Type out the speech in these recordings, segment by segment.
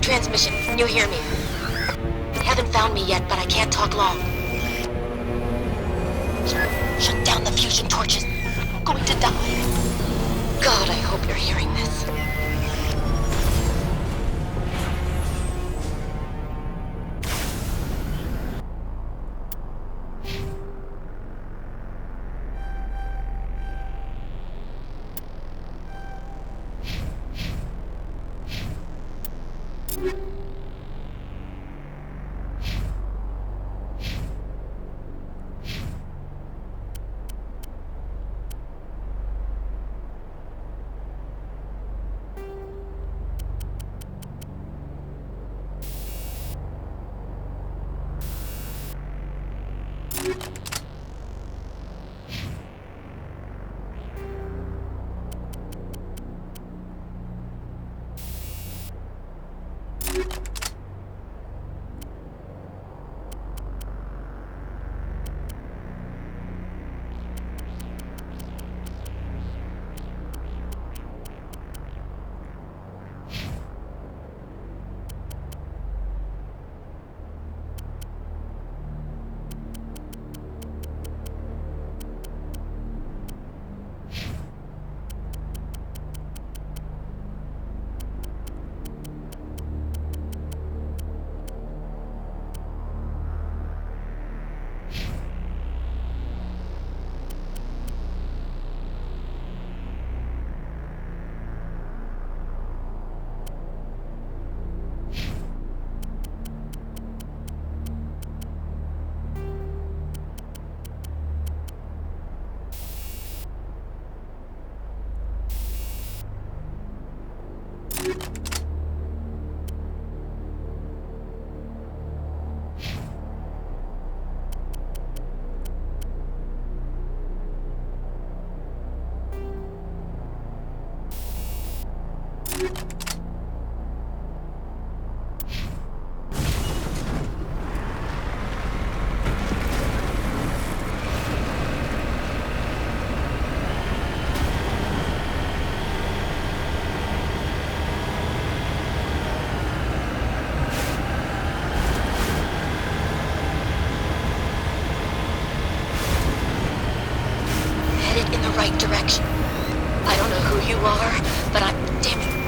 your transmission. You hear me? Haven't found me yet, but I can't talk long. Shut down the fusion torches. I'm going to die. God, I hope you're hearing this. Right direction. I don't know who you are, but I'm... Damn it.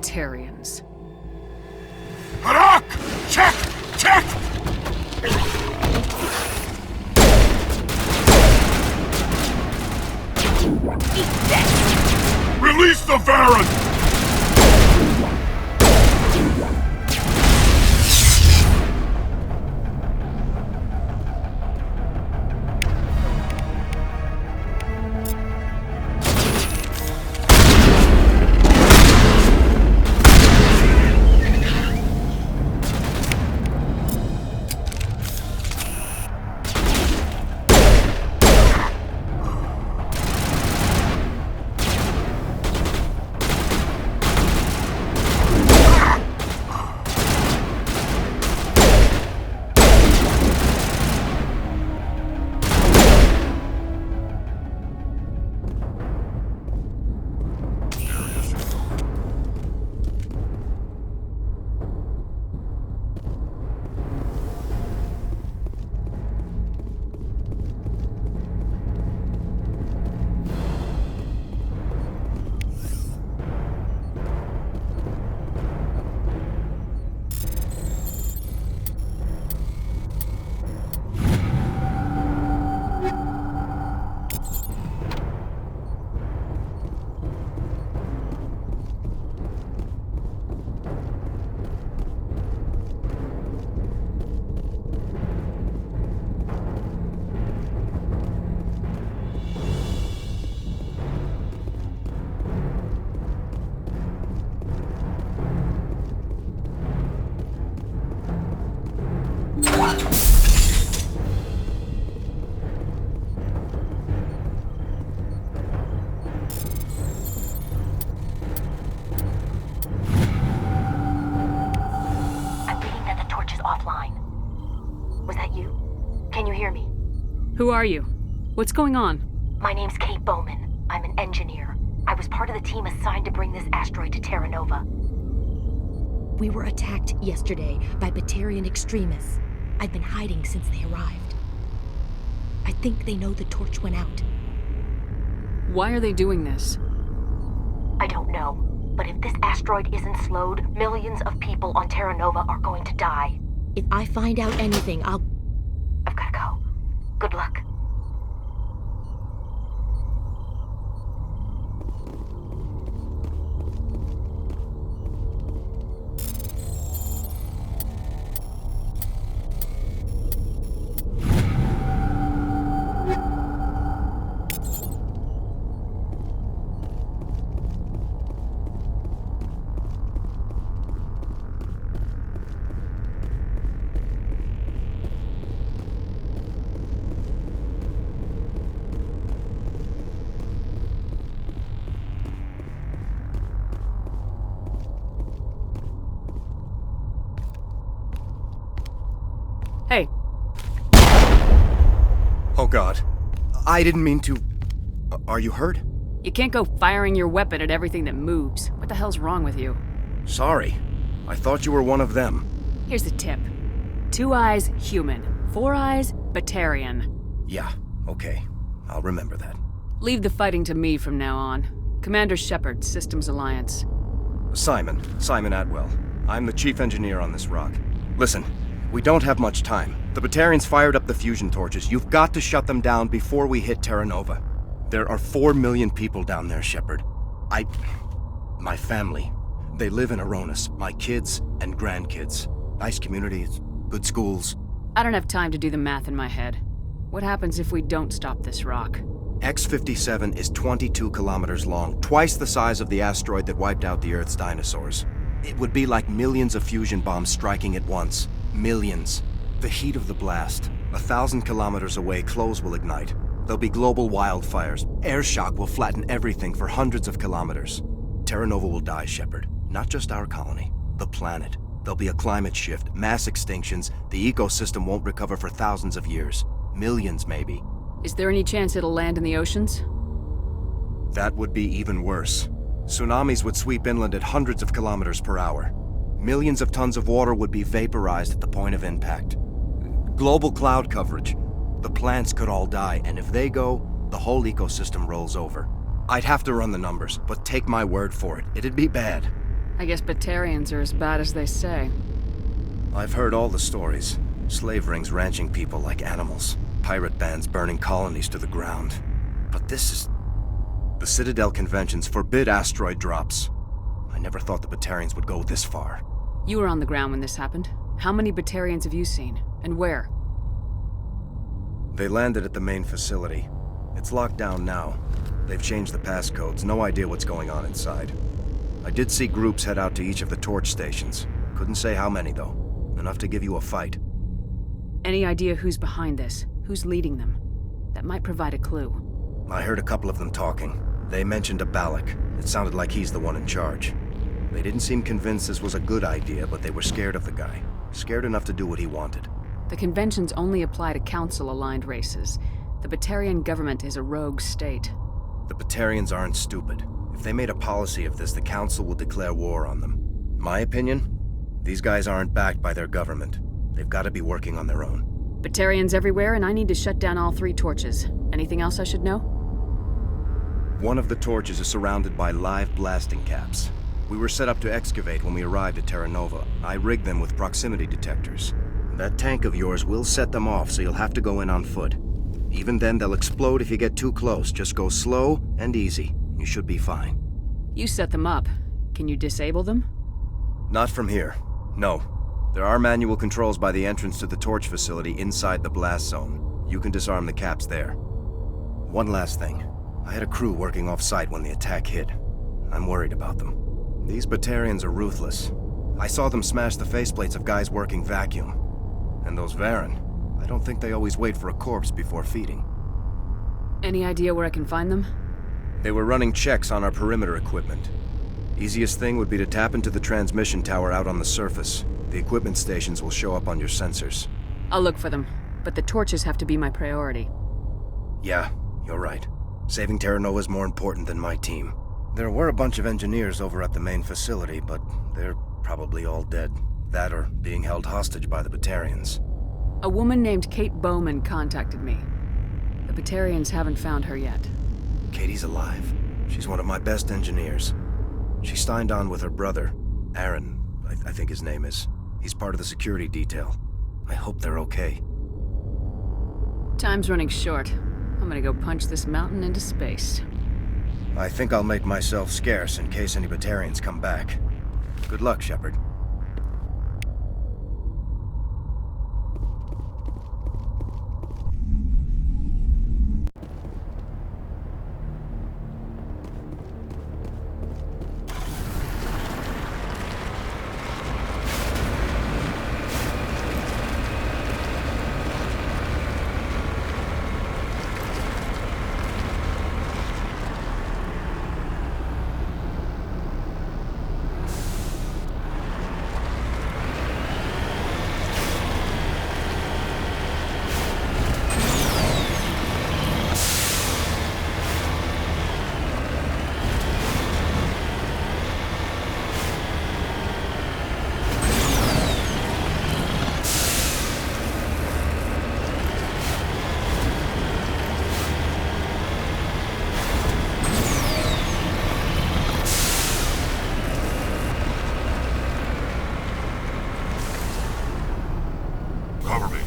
Tarians. Harak! Check! Check! Release the Varren! Can you hear me? Who are you? What's going on? My name's Kate Bowman. I'm an engineer. I was part of the team assigned to bring this asteroid to Terra Nova. We were attacked yesterday by Batarian extremists. I've been hiding since they arrived. I think they know the torch went out. Why are they doing this? I don't know, but if this asteroid isn't slowed, millions of people on Terra Nova are going to die. If I find out anything, I've gotta go. Good luck. Hey, Oh God. I didn't mean to... Are you hurt? you can't go firing your weapon at everything that moves. What the hell's wrong with you? Sorry. I thought you were one of them. Here's a tip. 2 eyes, human. 4 eyes, Batarian. Yeah, okay. I'll remember that. Leave the fighting to me from now on. Commander Shepard, Systems Alliance. Simon Atwell. I'm the chief engineer on this rock. Listen, we don't have much time. The Batarians fired up the fusion torches. You've got to shut them down before we hit Terra Nova. There are 4 million people down there, Shepard. My family. They live in Aronis. My kids and grandkids. Nice communities, good schools. I don't have time to do the math in my head. What happens if we don't stop this rock? X-57 is 22 kilometers long, twice the size of the asteroid that wiped out the Earth's dinosaurs. It would be like millions of fusion bombs striking at once. Millions. The heat of the blast. 1,000 kilometers away, clothes will ignite. There'll be global wildfires. Air shock will flatten everything for hundreds of kilometers. Terra Nova will die, Shepard. Not just our colony. The planet. There'll be a climate shift, mass extinctions. The ecosystem won't recover for thousands of years. Millions, maybe. Is there any chance it'll land in the oceans? That would be even worse. Tsunamis would sweep inland at hundreds of kilometers per hour. Millions of tons of water would be vaporized at the point of impact. Global cloud coverage. The plants could all die, and if they go, the whole ecosystem rolls over. I'd have to run the numbers, but take my word for it, it'd be bad. I guess Batarians are as bad as they say. I've heard all the stories. Slave rings ranching people like animals. Pirate bands burning colonies to the ground. But this is... The Citadel conventions forbid asteroid drops. I never thought the Batarians would go this far. You were on the ground when this happened. How many Batarians have you seen? And where? They landed at the main facility. It's locked down now. They've changed the passcodes. No idea what's going on inside. I did see groups head out to each of the torch stations. Couldn't say how many, though. Enough to give you a fight. Any idea who's behind this? Who's leading them? That might provide a clue. I heard a couple of them talking. They mentioned a Balak. It sounded like he's the one in charge. They didn't seem convinced this was a good idea, but they were scared of the guy. Scared enough to do what he wanted. The conventions only apply to council-aligned races. The Batarian government is a rogue state. The Batarians aren't stupid. If they made a policy of this, the council will declare war on them. My opinion? These guys aren't backed by their government. They've got to be working on their own. Batarians everywhere, and I need to shut down all 3 torches. Anything else I should know? One of the torches is surrounded by live blasting caps. We were set up to excavate when we arrived at Terra Nova. I rigged them with proximity detectors. That tank of yours will set them off, so you'll have to go in on foot. Even then, they'll explode if you get too close. Just go slow and easy. You should be fine. You set them up. Can you disable them? Not from here. No. There are manual controls by the entrance to the torch facility inside the blast zone. You can disarm the caps there. One last thing. I had a crew working off-site when the attack hit. I'm worried about them. These Batarians are ruthless. I saw them smash the faceplates of guys working vacuum. And those Varen, I don't think they always wait for a corpse before feeding. Any idea where I can find them? They were running checks on our perimeter equipment. Easiest thing would be to tap into the transmission tower out on the surface. The equipment stations will show up on your sensors. I'll look for them. but the torches have to be my priority. Yeah, you're right. Saving Terra Nova is more important than my team. There were a bunch of engineers over at the main facility, but they're probably all dead. That or being held hostage by the Batarians. A woman named Kate Bowman contacted me. The Batarians haven't found her yet. Katie's alive. She's one of my best engineers. She signed on with her brother, Aaron, I think his name is. He's part of the security detail. I hope they're okay. Time's running short. I'm gonna go punch this mountain into space. I think I'll make myself scarce in case any Batarians come back. Good luck, Shepard. Cover me.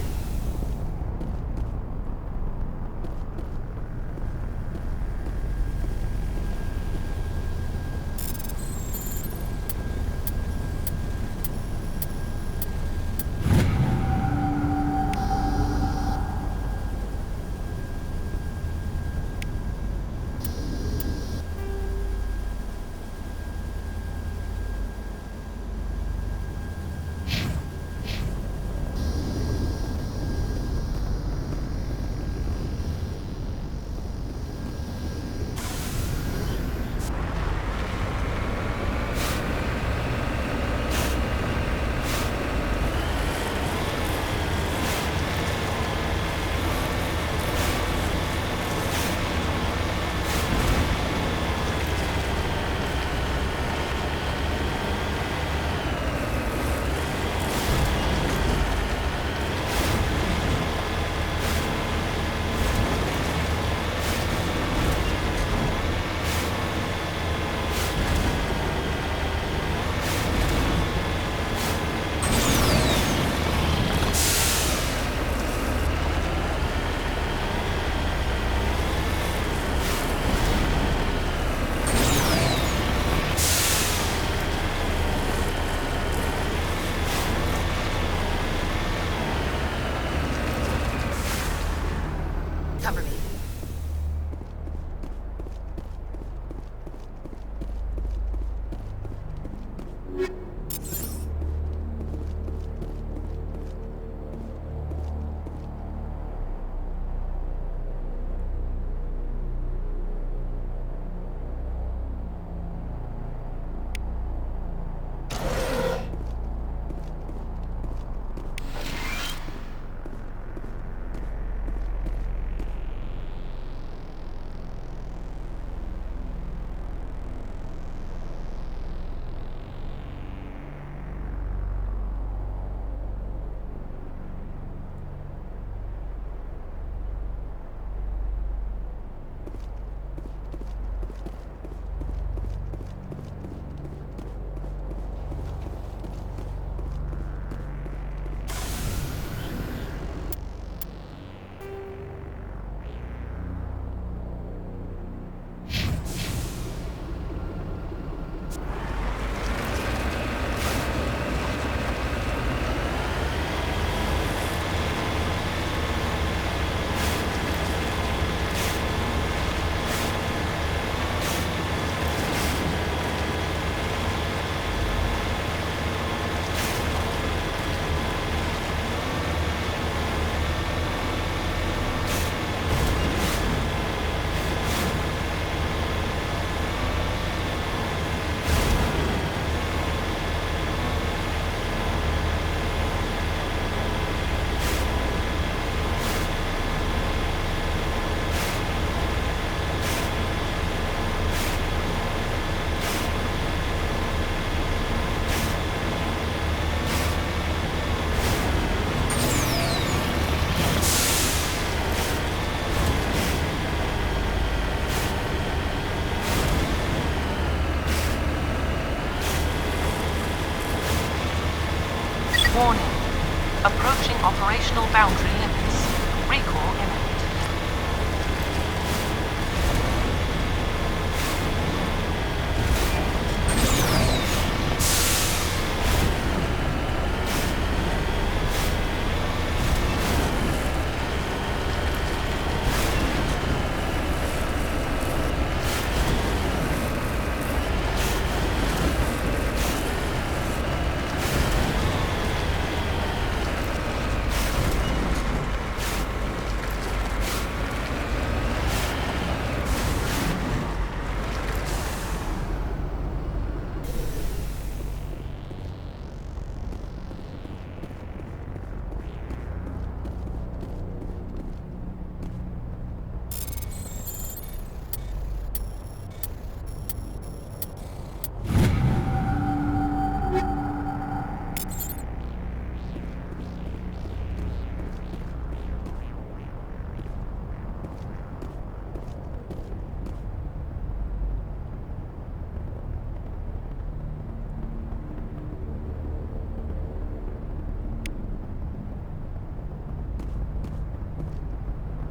Cover me. Operational boundary limits. Recall imminent.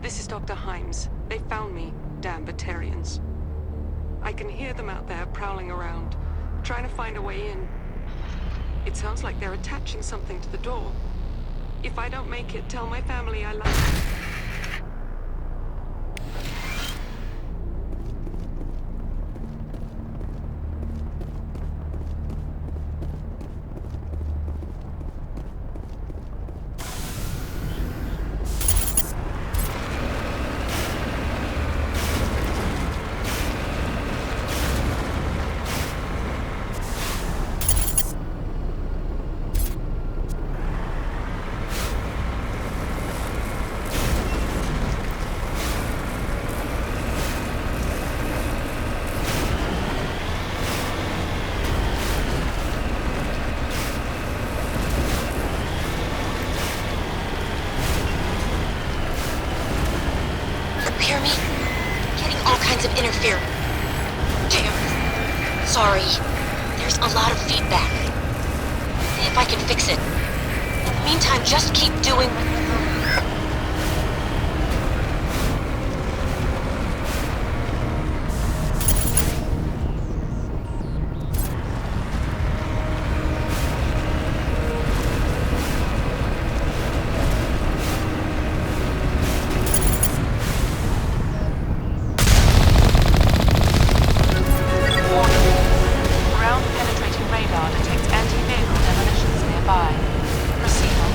This is Dr. Himes. They found me, damn Batarians. I can hear them out there prowling around, trying to find a way in. It sounds like they're attaching something to the door. If I don't make it, tell my family I love them. Hear me? Getting all kinds of interference. Damn. Sorry. There's a lot of feedback. See if I can fix it. In the meantime, just keep doing... Radar detects anti-vehicle demolitions nearby. Proceed on.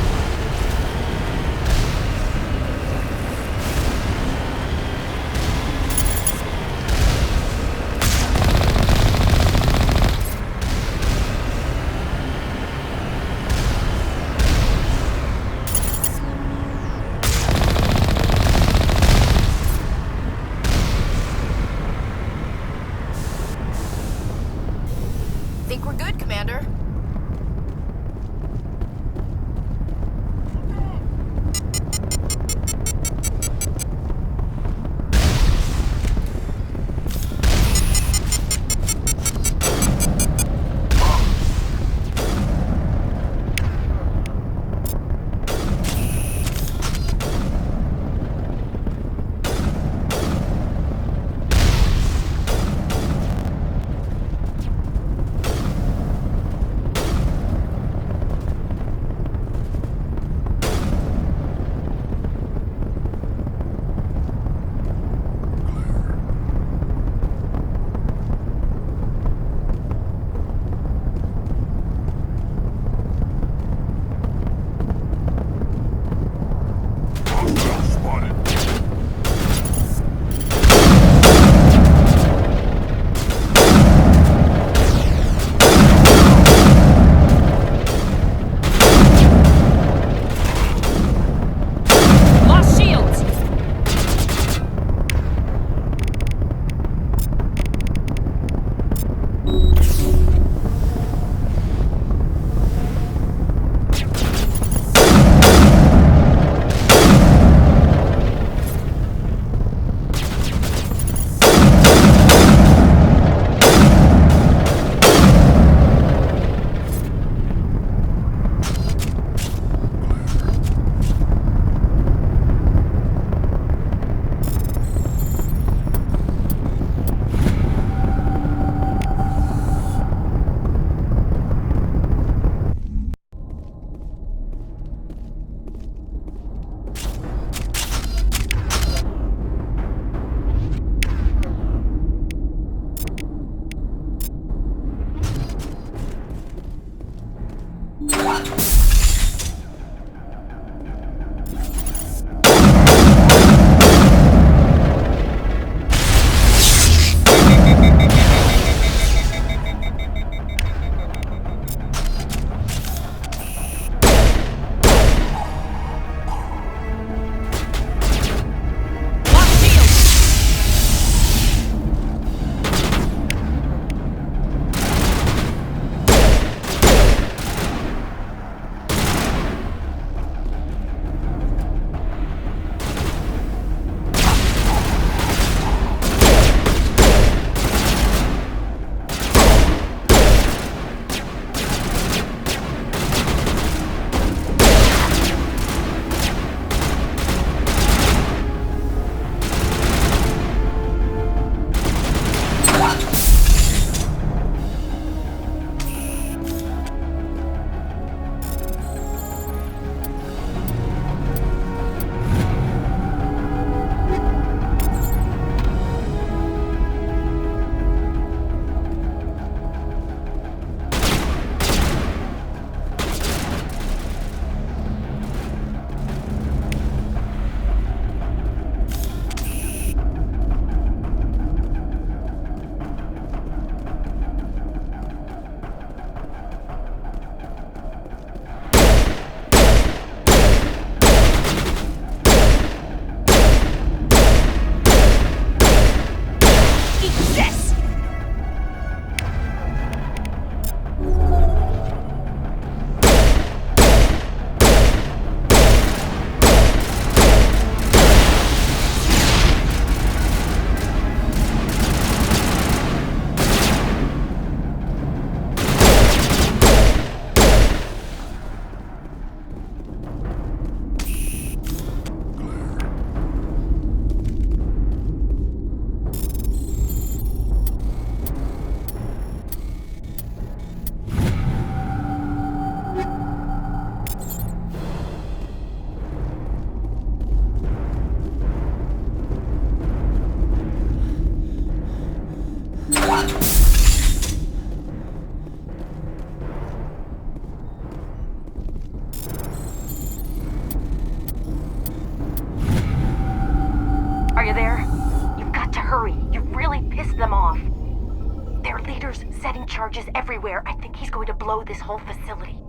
setting charges everywhere. I think he's going to blow this whole facility.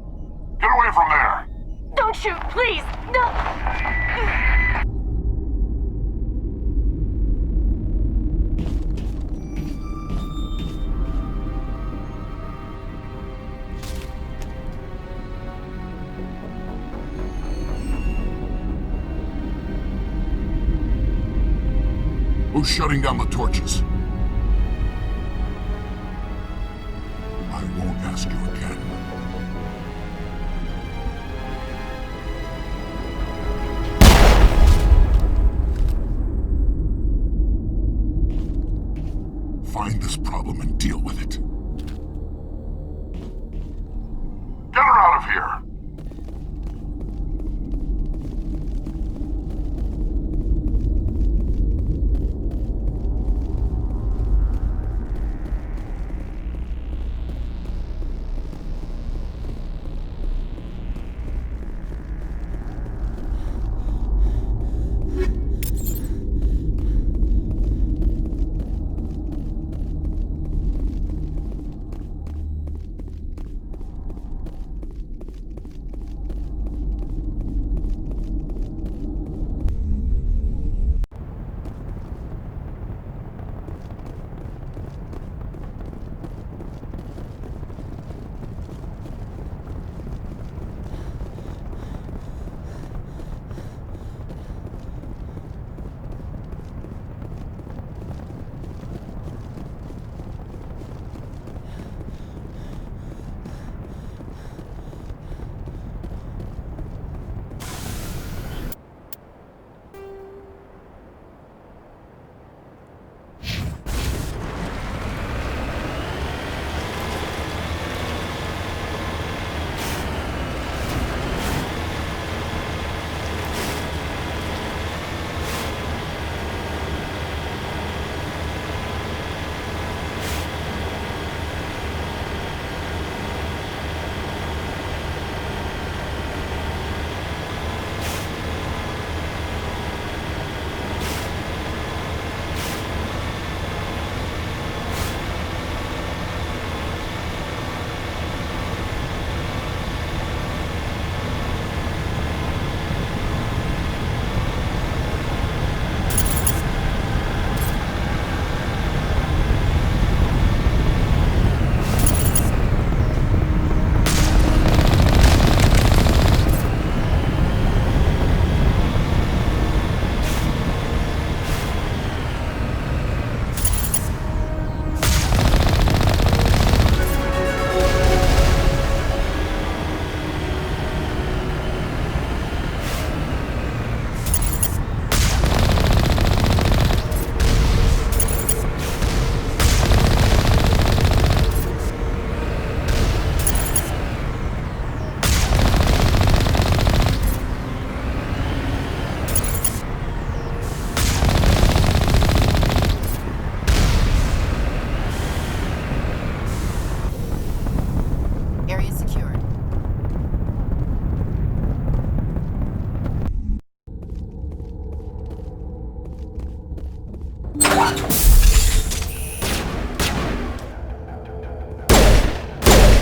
Get away from there! Don't shoot, please! No! Who's shutting down the torches? I won't ask you again. Find this problem and deal with it. Get her out of here!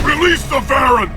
Release the Baron!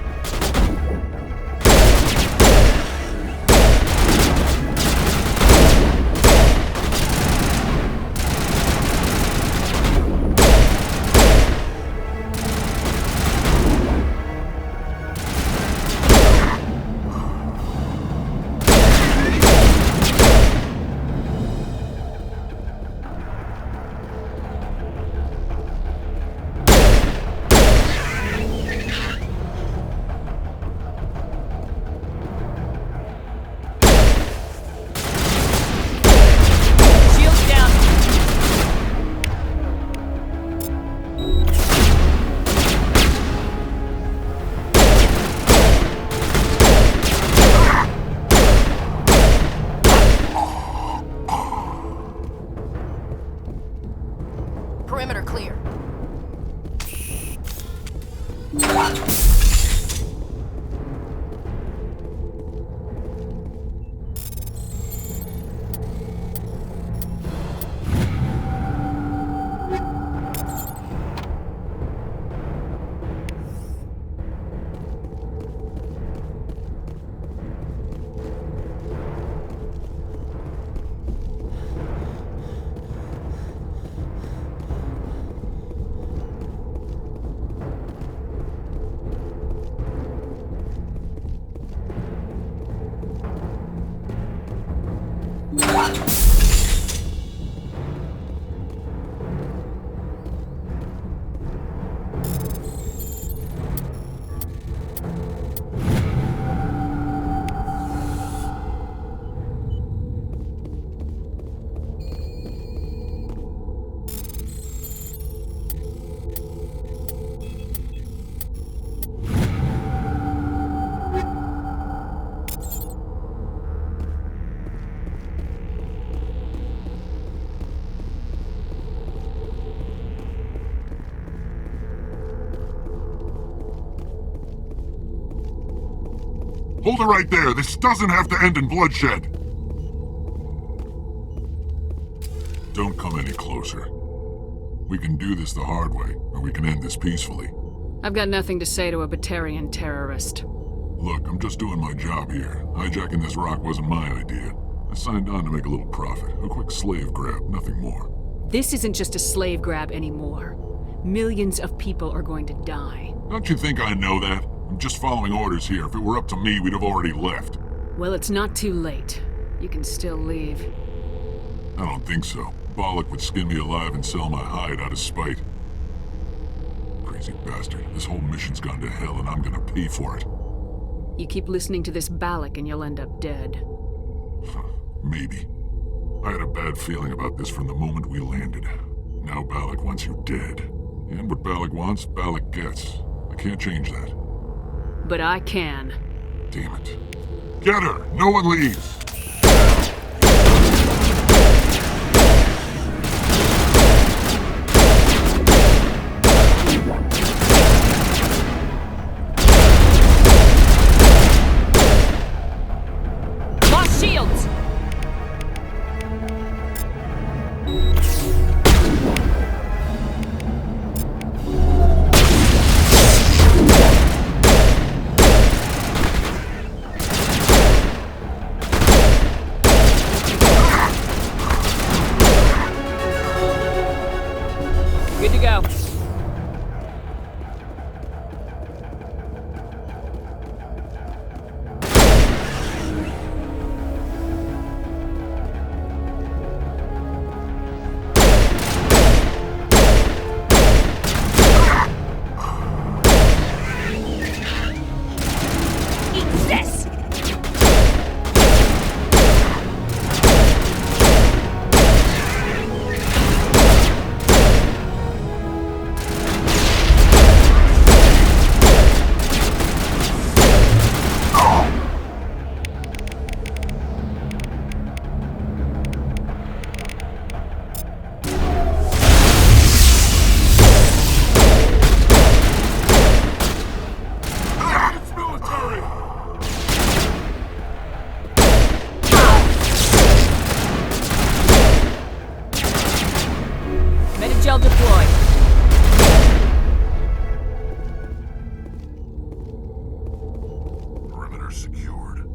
Hold it right there. This doesn't have to end in bloodshed. Don't come any closer. We can do this the hard way, or we can end this peacefully. I've got nothing to say to a Batarian terrorist. Look, I'm just doing my job here. Hijacking this rock wasn't my idea. I signed on to make a little profit. A quick slave grab, nothing more. This isn't just a slave grab anymore. Millions of people are going to die. Don't you think I know that? I'm just following orders here. If it were up to me, we'd have already left. Well, it's not too late. You can still leave. I don't think so. Bollock would skin me alive and sell my hide out of spite. Crazy bastard. This whole mission's gone to hell and I'm gonna pay for it. You keep listening to this Balak and you'll end up dead. Maybe. I had a bad feeling about this from the moment we landed. Now Balak wants you dead. And what Balak wants, Balak gets. I can't change that. But I can. Damn it. Get her! No one leaves! Lost shields! Good to go. Eat this! It's military! Metagel deployed. Perimeter secured.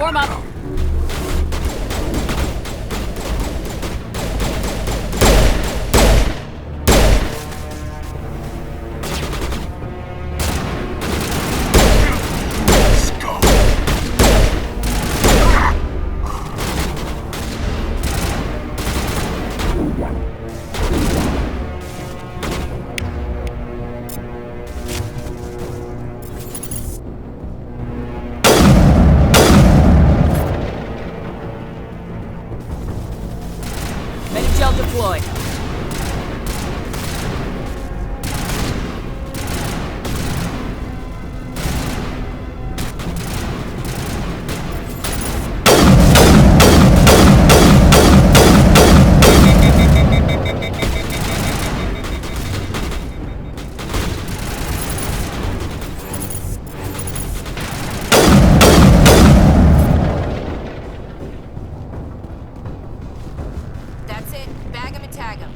Form up. Let's go. Medi-gel deployed. That's it. Bag him and tag him.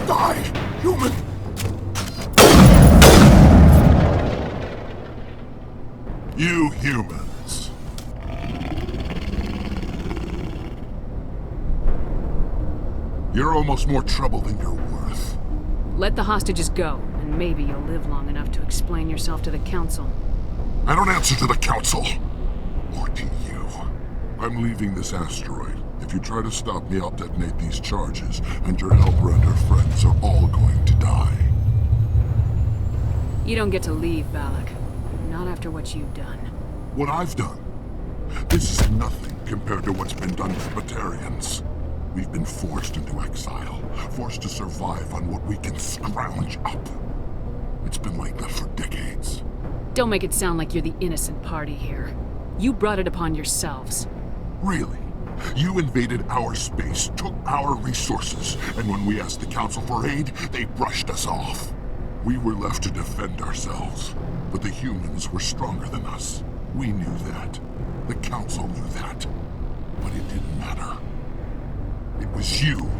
Die, human! You humans. You're almost more trouble than you're worth. Let the hostages go, and maybe you'll live long enough to explain yourself to the council. I don't answer to the council. Or to you. I'm leaving this asteroid. If you try to stop me, I'll detonate these charges, and your helper and her friends are all going to die. You don't get to leave, Balak. Not after what you've done. What I've done? This is nothing compared to what's been done to the Batarians. We've been forced into exile, forced to survive on what we can scrounge up. It's been like that for decades. Don't make it sound like you're the innocent party here. You brought it upon yourselves. Really? You invaded our space, took our resources, and when we asked the Council for aid, they brushed us off. We were left to defend ourselves, but the humans were stronger than us. We knew that. The Council knew that. But it didn't matter. It was you.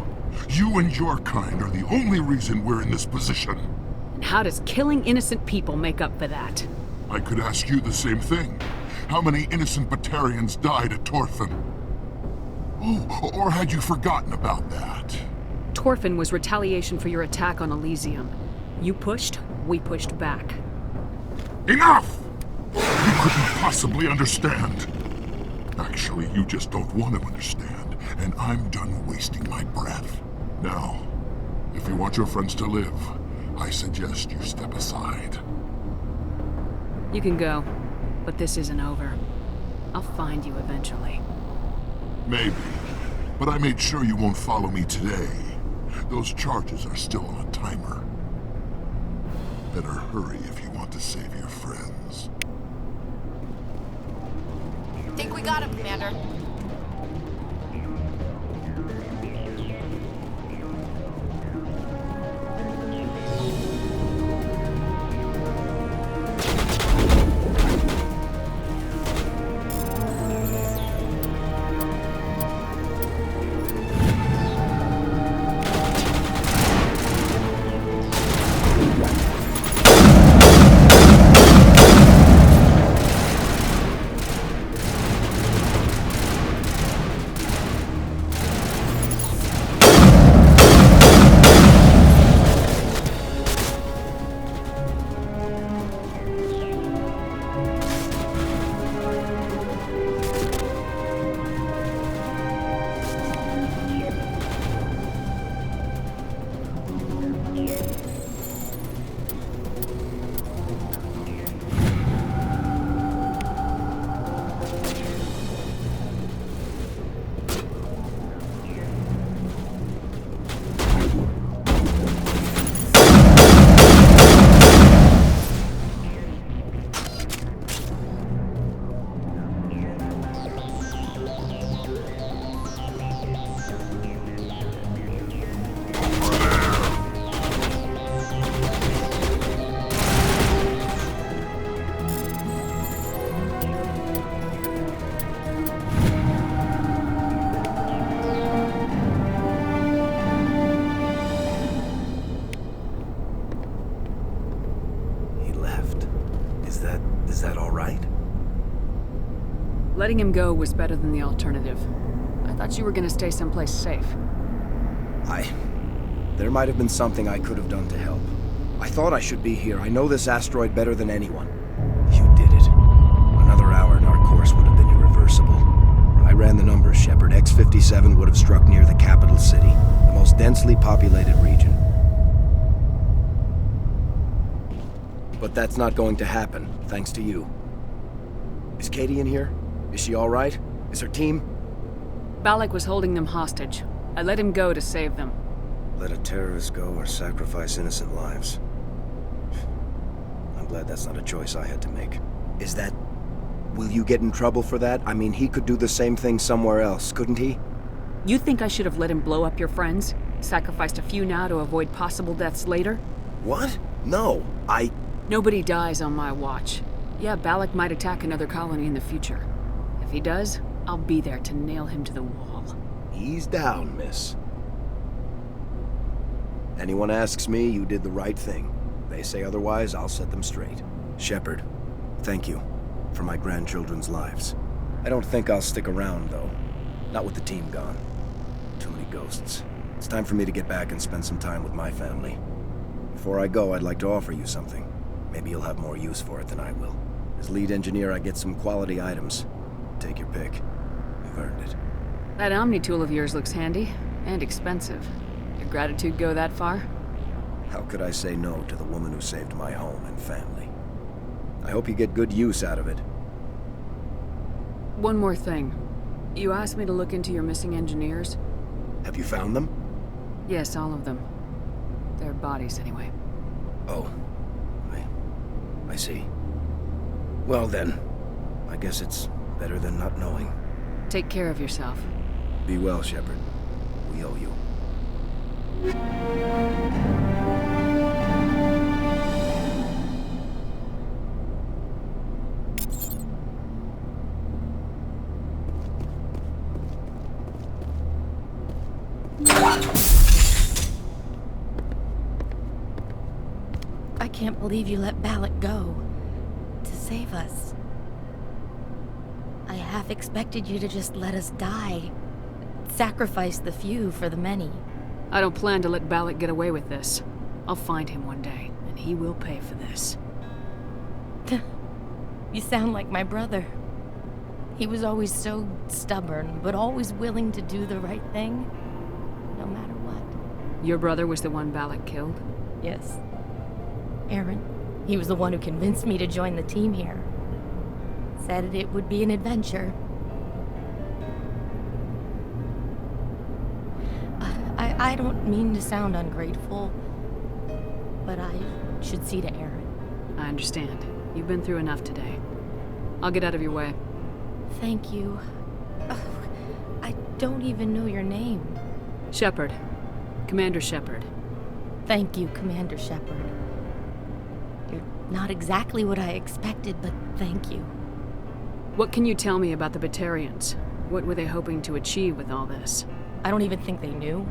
You and your kind are the only reason we're in this position. And how does killing innocent people make up for that? I could ask you the same thing. How many innocent Batarians died at Torfin? Oh, or had you forgotten about that? Torfin was retaliation for your attack on Elysium. You pushed, we pushed back. Enough! You couldn't possibly understand. Actually, you just don't want to understand, and I'm done wasting my breath. Now, if you want your friends to live, I suggest you step aside. You can go, but this isn't over. I'll find you eventually. Maybe, but I made sure you won't follow me today. Those charges are still on a timer. Better hurry if you want to save your friends. Think we got him, Commander. Letting him go was better than the alternative. I thought you were gonna stay someplace safe. There might have been something I could have done to help. I thought I should be here. I know this asteroid better than anyone. You did it. Another hour and our course would have been irreversible. I ran the numbers, Shepard. X-57 would have struck near the capital city, the most densely populated region. But that's not going to happen, thanks to you. Is Katie in here? Is she all right? Is her team? Balak was holding them hostage. I let him go to save them. Let a terrorist go or sacrifice innocent lives. I'm glad that's not a choice I had to make. Is that... Will you get in trouble for that? I mean, he could do the same thing somewhere else, couldn't he? You think I should have let him blow up your friends? Sacrificed a few now to avoid possible deaths later? What? No, Nobody dies on my watch. Yeah, Balak might attack another colony in the future. If he does, I'll be there to nail him to the wall. Ease down, miss. Anyone asks me, you did the right thing. They say otherwise, I'll set them straight. Shepard, thank you for my grandchildren's lives. I don't think I'll stick around, though. Not with the team gone. Too many ghosts. It's time for me to get back and spend some time with my family. Before I go, I'd like to offer you something. Maybe you'll have more use for it than I will. As lead engineer, I get some quality items. Take your pick. You've earned it. That Omni tool of yours looks handy and expensive. Your gratitude go that far? How could I say no to the woman who saved my home and family? I hope you get good use out of it. One more thing. You asked me to look into your missing engineers? Have you found them? Yes, all of them. Their bodies, anyway. Oh. I see. Well then, I guess it's better than not knowing. Take care of yourself. Be well, Shepard. We owe you. I can't believe you let Balak go. To save us. I half expected you to just let us die. Sacrifice the few for the many. I don't plan to let Balak get away with this. I'll find him one day, and he will pay for this. You sound like my brother. He was always so stubborn, but always willing to do the right thing, no matter what. Your brother was the one Balak killed? Yes. Aaron. He was the one who convinced me to join the team here. Said it would be an adventure. I don't mean to sound ungrateful, but I should see to Aaron. I understand. You've been through enough today. I'll get out of your way. Thank you. Oh, I don't even know your name. Shepard. Commander Shepard. Thank you, Commander Shepard. You're not exactly what I expected, but thank you. What can you tell me about the Batarians? What were they hoping to achieve with all this? I don't even think they knew.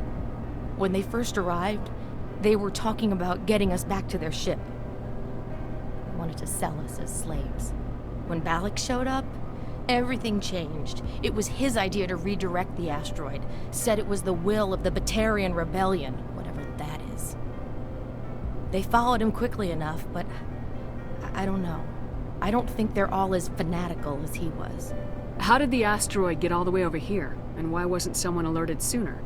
When they first arrived, they were talking about getting us back to their ship. They wanted to sell us as slaves. When Balak showed up, everything changed. It was his idea to redirect the asteroid. Said it was the will of the Batarian Rebellion, whatever that is. They followed him quickly enough, but I don't know. I don't think they're all as fanatical as he was. How did the asteroid get all the way over here? And why wasn't someone alerted sooner?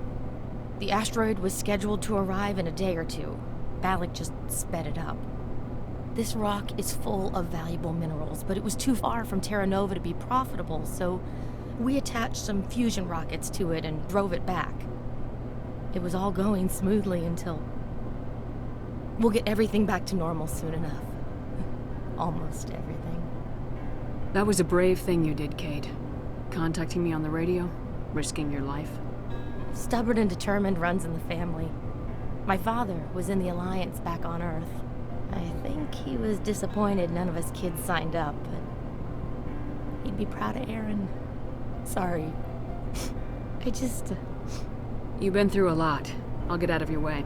The asteroid was scheduled to arrive in a day or two. Balak just sped it up. This rock is full of valuable minerals, but it was too far from Terra Nova to be profitable, so we attached some fusion rockets to it and drove it back. It was all going smoothly until... We'll get everything back to normal soon enough. Almost everything. That was a brave thing you did, Kate. Contacting me on the radio, risking your life. Stubborn and determined runs in the family. My father was in the Alliance back on Earth. I think he was disappointed none of us kids signed up, but he'd be proud of Aaron. Sorry. You've been through a lot. I'll get out of your way.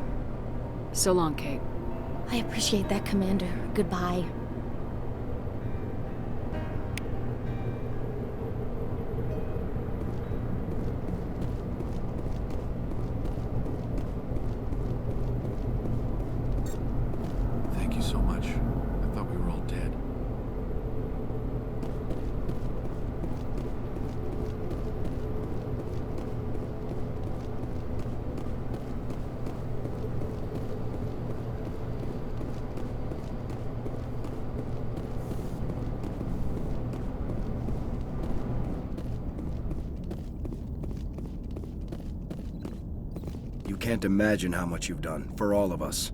So long, Kate. I appreciate that, Commander. Goodbye. You can't imagine how much you've done, for all of us.